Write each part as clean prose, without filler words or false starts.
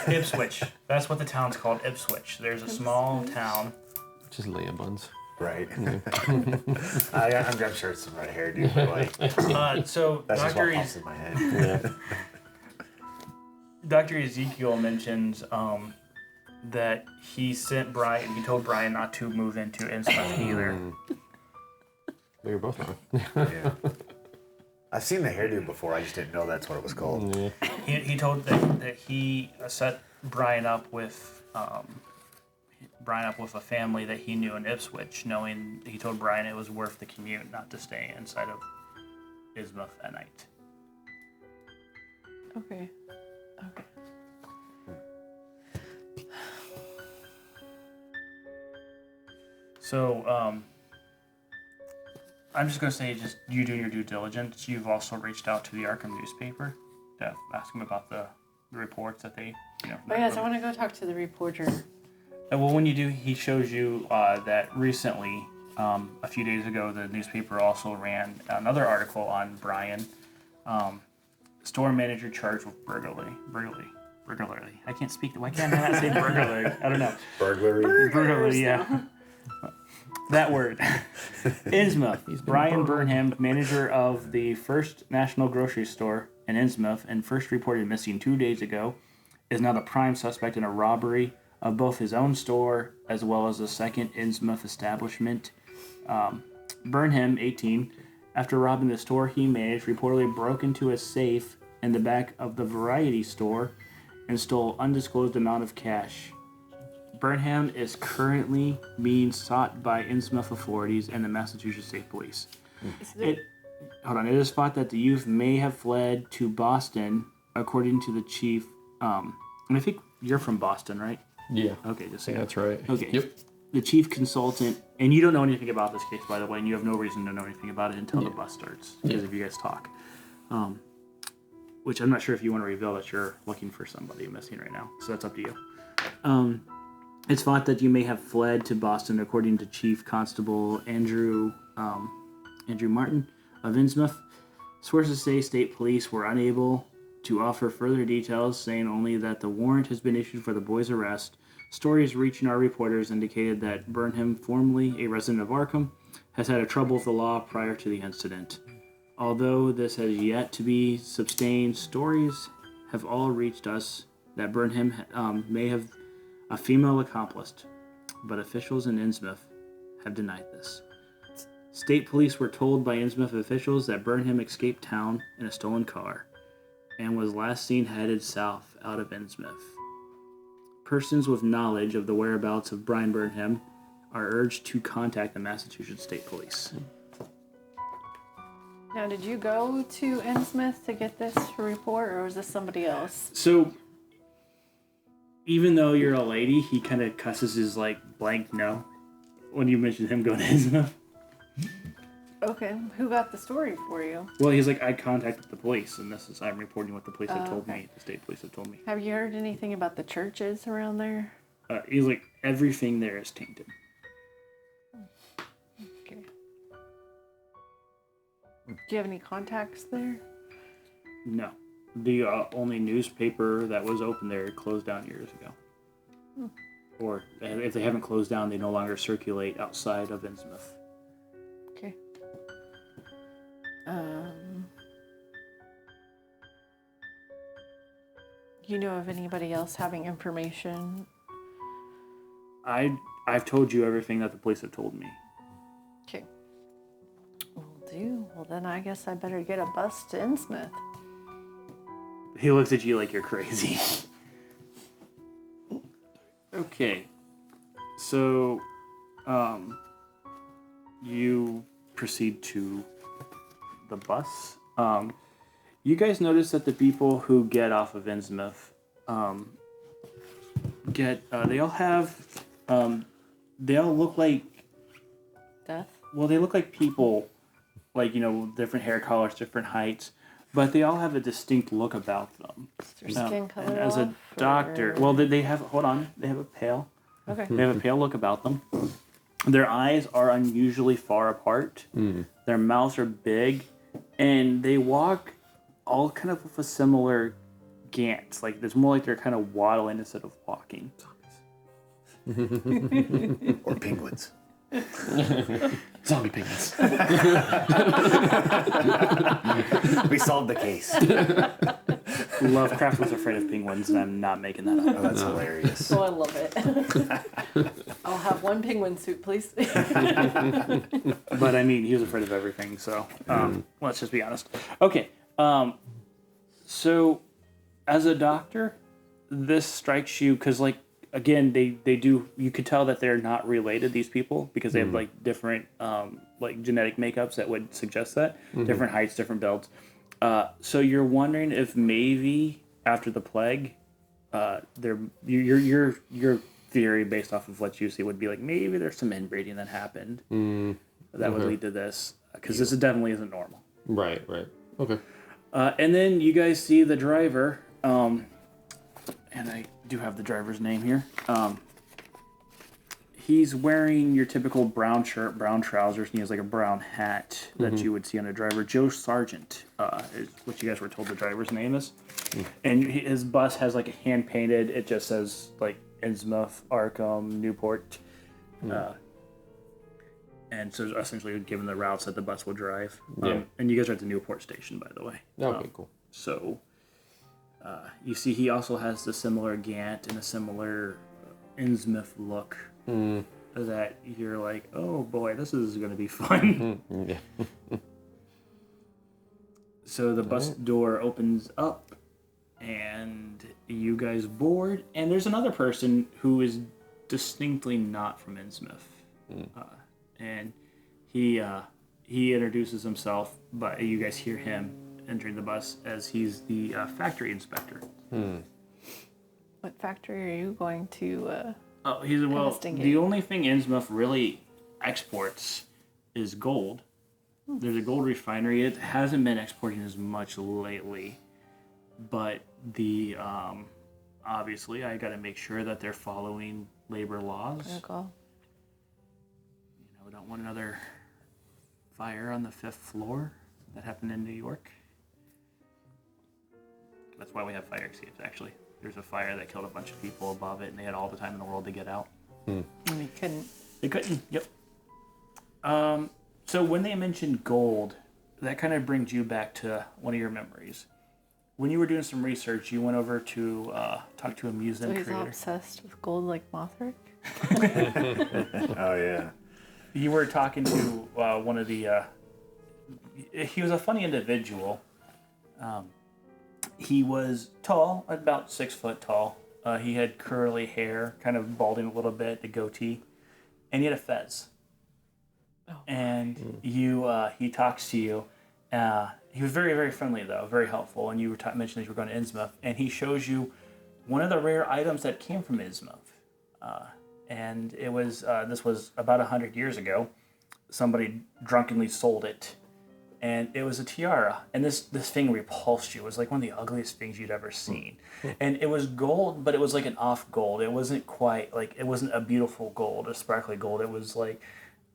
Ipswich. That's what the town's called, Ipswich. There's a small town. Just Leia buns. Right. I'm sure it's some red hairdo, but like, So that's just Dr. what pops in my head. Dr. Ezekiel mentions that he told Brian not to move into Innsmouth either. They were both wrong. Yeah. I've seen the hairdo before. I just didn't know that's what it was called. Yeah. He told that he set Brian up with a family that he knew in Ipswich, knowing he told Brian it was worth the commute not to stay inside of Innsmouth at night. Okay. So, I'm just going to say, just you doing your due diligence, you've also reached out to the Arkham newspaper to ask them about the reports that they, Oh yes, I want to go talk to the reporter. Well, when you do, he shows you that recently, a few days ago, the newspaper also ran another article on Brian, store manager charged with burglary. I can't speak. Why can't I not say burglary? I don't know. Burglary, yeah. That word. Innsmouth. Brian Burnham, manager of the First National Grocery Store in Innsmouth and first reported missing 2 days ago, is now the prime suspect in a robbery of both his own store as well as a second Innsmouth establishment. Burnham, 18, after robbing the store he managed, reportedly broke into a safe in the back of the variety store and stole undisclosed amount of cash. Burnham is currently being sought by Innsmouth authorities and the Massachusetts State Police. It is thought that the youth may have fled to Boston, according to the chief. And I think you're from Boston, right? Yeah. Okay, just I think that's right. Okay. Yep. The chief consultant, and you don't know anything about this case, by the way, and you have no reason to know anything about it until the bus starts, because if you guys talk. Which I'm not sure if you want to reveal that you're looking for somebody missing right now, so that's up to you. It's thought that you may have fled to Boston, according to Chief Constable Andrew Martin of Innsmouth. Sources say state police were unable to offer further details, saying only that the warrant has been issued for the boy's arrest. Stories reaching our reporters indicated that Burnham, formerly a resident of Arkham, has had a trouble with the law prior to the incident. Although this has yet to be sustained, stories have all reached us that Burnham may have a female accomplice, but officials in Innsmouth have denied this. State police were told by Innsmouth officials that Burnham escaped town in a stolen car and was last seen headed south out of Innsmouth. Persons with knowledge of the whereabouts of Brian Burnham are urged to contact the Massachusetts State Police. Now, did you go to Innsmouth to get this report, or was this somebody else? So, even though you're a lady, he kind of cusses his, blank no when you mention him going to Innsmouth. Okay, who got the story for you? Well, he's like, I contacted the police, and I'm reporting what the police have told me, the state police have told me. Have you heard anything about the churches around there? He's like, everything there is tainted. Okay. Do you have any contacts there? No. The only newspaper that was open there closed down years ago. Or if they haven't closed down, they no longer circulate outside of Innsmouth. Okay. You know of anybody else having information? I've told you everything that the police have told me. Okay. Will do. Well, then I guess I better get a bus to Innsmouth. He looks at you like you're crazy. Okay. So, you proceed to the bus. You guys notice that the people who get off of Innsmouth, they all have, they all look like... Death? Well, they look like people, different hair colors, different heights. But they all have a distinct look about them. Is their skin color and as a doctor, they have a pale. Okay. They have a pale look about them. Their eyes are unusually far apart. Their mouths are big, and they walk all kind of with a similar gants. Like it's more like they're kind of waddling instead of walking. Or penguins. Zombie penguins. We solved the case. Lovecraft was afraid of penguins, and I'm not making that up. Oh, that's hilarious. Oh, I love it. I'll have one penguin suit, please. But I mean, he was afraid of everything, so let's just be honest. Okay, so as a doctor, this strikes you because, like, again, they do. You could tell that they're not related. These people because they have like different like genetic makeups that would suggest that different heights, different builds. So you're wondering if maybe after the plague, your theory based off of what you see would be like maybe there's some inbreeding that happened that would lead to this because this definitely isn't normal. Right. Okay. And then you guys see the driver, and I do have the driver's name here. He's wearing your typical brown shirt, brown trousers, and he has like a brown hat that you would see on a driver. Joe Sargent is what you guys were told the driver's name is. And his bus has like a hand painted, it just says like Innsmouth, Arkham, Newport. And so essentially given the routes that the bus will drive. And you guys are at the Newport station, by the way. Okay, cool. So you see he also has the similar Gant and a similar Innsmouth look. That you're like, oh boy, this is going to be fun. So the bus door opens up and you guys board, and there's another person who is distinctly not from Innsmouth. And he introduces himself, but you guys hear him entering the bus as he's the factory inspector. What factory are you going to... Oh, the only thing Innsmouth really exports is gold. There's a gold refinery. It hasn't been exporting as much lately, but obviously I got to make sure that they're following labor laws. Protocol. We don't want another fire on the 5th floor that happened in New York. That's why we have fire escapes, actually. There's a fire that killed a bunch of people above it, and they had all the time in the world to get out. And they couldn't. They couldn't, yep. So when they mentioned gold, that kind of brings you back to one of your memories. When you were doing some research, you went over to talk to a museum So he's all creator. obsessed with gold like Mothrick? Oh, yeah. You were talking to one of the... he was a funny individual. He was tall, about 6 foot tall. He had curly hair, kind of balding a little bit, a goatee, and he had a fez. And he talks to you. He was very, very friendly, though, very helpful. And you were mentioning that you were going to Innsmouth, and he shows you one of the rare items that came from Innsmouth. And it was this was about 100 years ago. Somebody drunkenly sold it. And it was a tiara, and this thing repulsed you. It was like one of the ugliest things you'd ever seen. And it was gold, but it was like an off gold. It wasn't quite like, it wasn't a beautiful gold, a sparkly gold. It was like,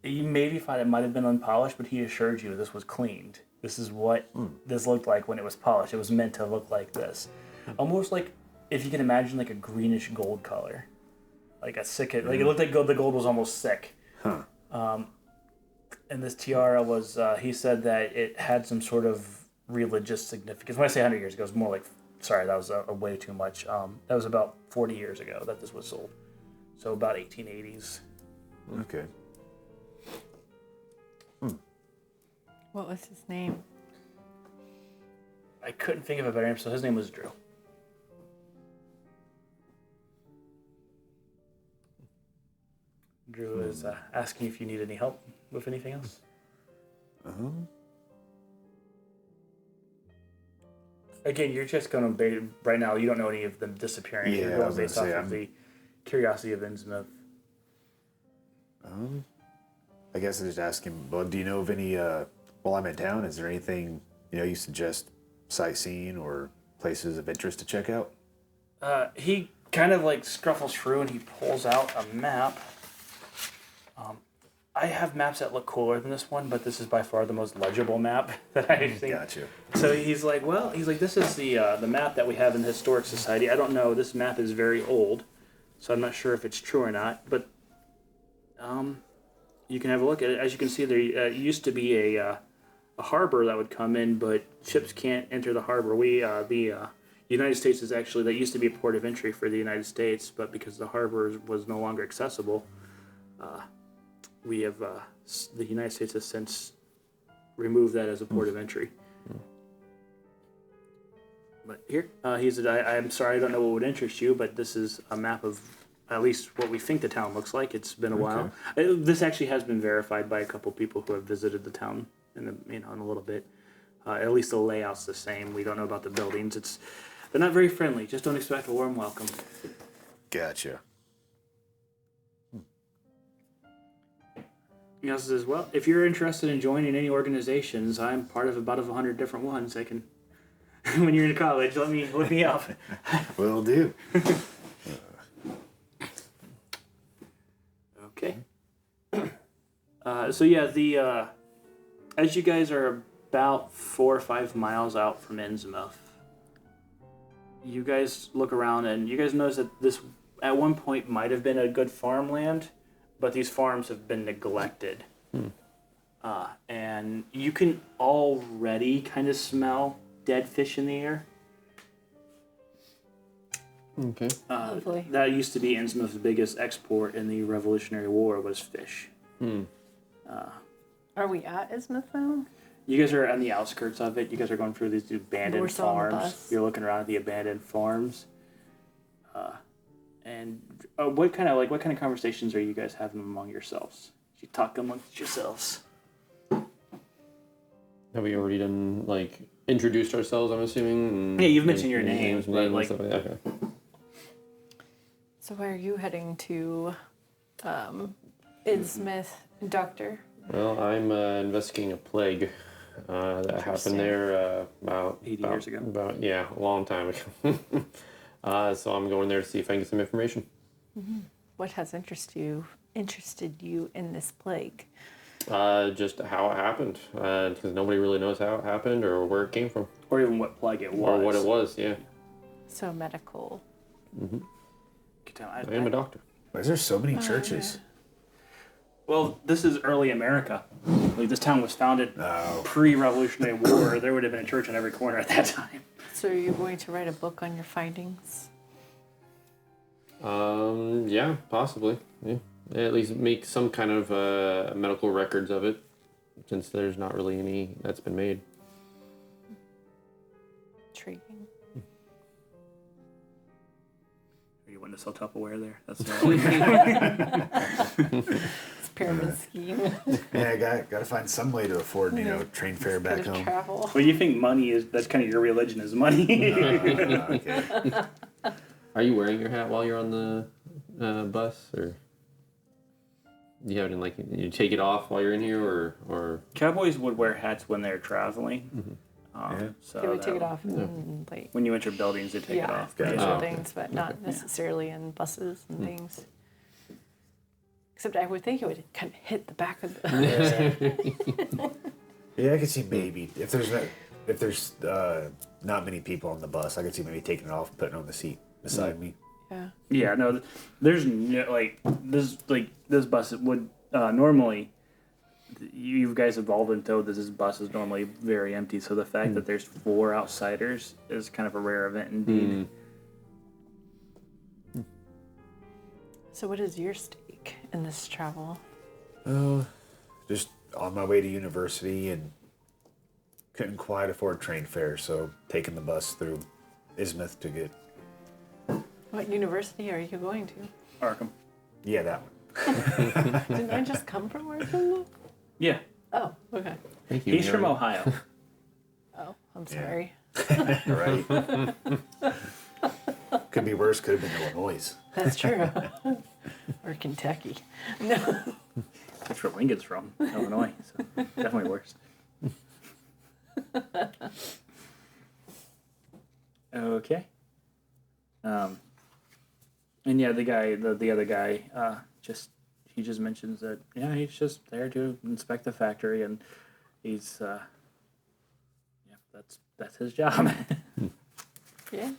you maybe thought it might have been unpolished, but he assured you this was cleaned. This is what this looked like when it was polished. It was meant to look like this. Almost like, if you can imagine, like a greenish gold color. Like a sick, like it looked like the gold was almost sick. And this tiara was, he said that it had some sort of religious significance. When I say 100 years ago, it was more like, sorry, that was a way too much. That was about 40 years ago that this was sold. So about 1880s. Okay. What was his name? I couldn't think of a better name, so his name was Drew. Drew is asking if you need any help with anything else. Again, you're just going to, right now, you don't know any of them disappearing. Yeah, You're I going was based gonna off say, of the curiosity of Innsmouth. I guess I'm just asking, well, do you know of any, while I'm in town, is there anything, you suggest sightseeing or places of interest to check out? He kind of like scruffles through and he pulls out a map. I have maps that look cooler than this one, but this is by far the most legible map that I've seen. Gotcha. So he's like, this is the map that we have in the Historic Society. I don't know, this map is very old, so I'm not sure if it's true or not, but you can have a look at it. As you can see, there used to be a harbor that would come in, but ships can't enter the harbor. The United States is actually, that used to be a port of entry for the United States, but because the harbor was no longer accessible, we have the United States has since removed that as a port of entry. But here, I'm sorry, I don't know what would interest you, but this is a map of at least what we think the town looks like. It's been a while. This actually has been verified by a couple people who have visited the town in a little bit. At least the layout's the same. We don't know about the buildings. They're not very friendly. Just don't expect a warm welcome. Gotcha. He also says, well, if you're interested in joining any organizations, I'm part of about 100 different ones. I can, when you're in college, look me up. Will do. Okay. So yeah, as you guys are about 4 or 5 miles out from Innsmouth, you guys look around and you guys notice that this at one point might have been a good farmland, but these farms have been neglected. And you can already kind of smell dead fish in the air. Okay. Lovely. That used to be Innsmouth's biggest export in the Revolutionary War was fish. Are we at Innsmouth now? You guys are on the outskirts of it. You guys are going through these abandoned We're still on the farms. bus. You're looking around at the abandoned farms. And what kind of conversations are you guys having among yourselves? You talk amongst yourselves. Have we already done, like, introduced ourselves, I'm assuming? Yeah, you've mentioned your names, but, and like- stuff like that. Okay. So where are you heading to, Innsmouth, Doctor? Well, I'm investigating a plague that Interesting. happened there about 80 years ago. A long time ago. So I'm going there to see if I can get some information. What has interested you in this plague? Just how it happened, because nobody really knows how it happened or where it came from Or even what plague it was. or what it was. Yeah, So medical. I am a doctor. Why is there so many churches? Well, this is early America. Like, this town was founded Oh. pre-Revolutionary War. There would have been a church in every corner at that time. So are you going to write a book on your findings? Yeah, possibly. Yeah, at least make some kind of medical records of it, since there's not really any that's been made. Intriguing. Are you wanting to sell Tupperware there? That's It's a pyramid scheme. Yeah, I got to find some way to afford, train fare back Bit of home. travel. Well, you think money is, that's kind of your religion is money. Okay. Are you wearing your hat while you're on the bus, or you have to you take it off while you're in here, or? Cowboys would wear hats when they're traveling. Yeah. So They would that take it off in like when you enter buildings. They take it off. Gotcha. official Oh. things, but not necessarily in buses and things. Except I would think it would kind of hit the back of the. Yeah, I could see maybe if there's not many people on the bus, I could see maybe taking it off, putting it on the seat beside me. Yeah. Yeah, no, there's no, this bus would normally. You guys have all been told that this bus is normally very empty, so the fact that there's 4 outsiders is kind of a rare event indeed. So what is your stake in this travel? Oh, just on my way to university and couldn't quite afford train fare, so taking the bus through Innsmouth to get. What university are you going to? Arkham. Yeah, that one. Didn't I just come from Oregon? Yeah, Oh, okay. Thank you. he's from Mary. Ohio. Oh, I'm sorry. Right. Could be worse. Could have been Illinois. That's true. Or Kentucky. No. That's where Lincoln's from, Illinois. So definitely worse. Okay. And yeah, the other guy, just he just mentions that he's just there to inspect the factory, and he's that's his job. Yeah.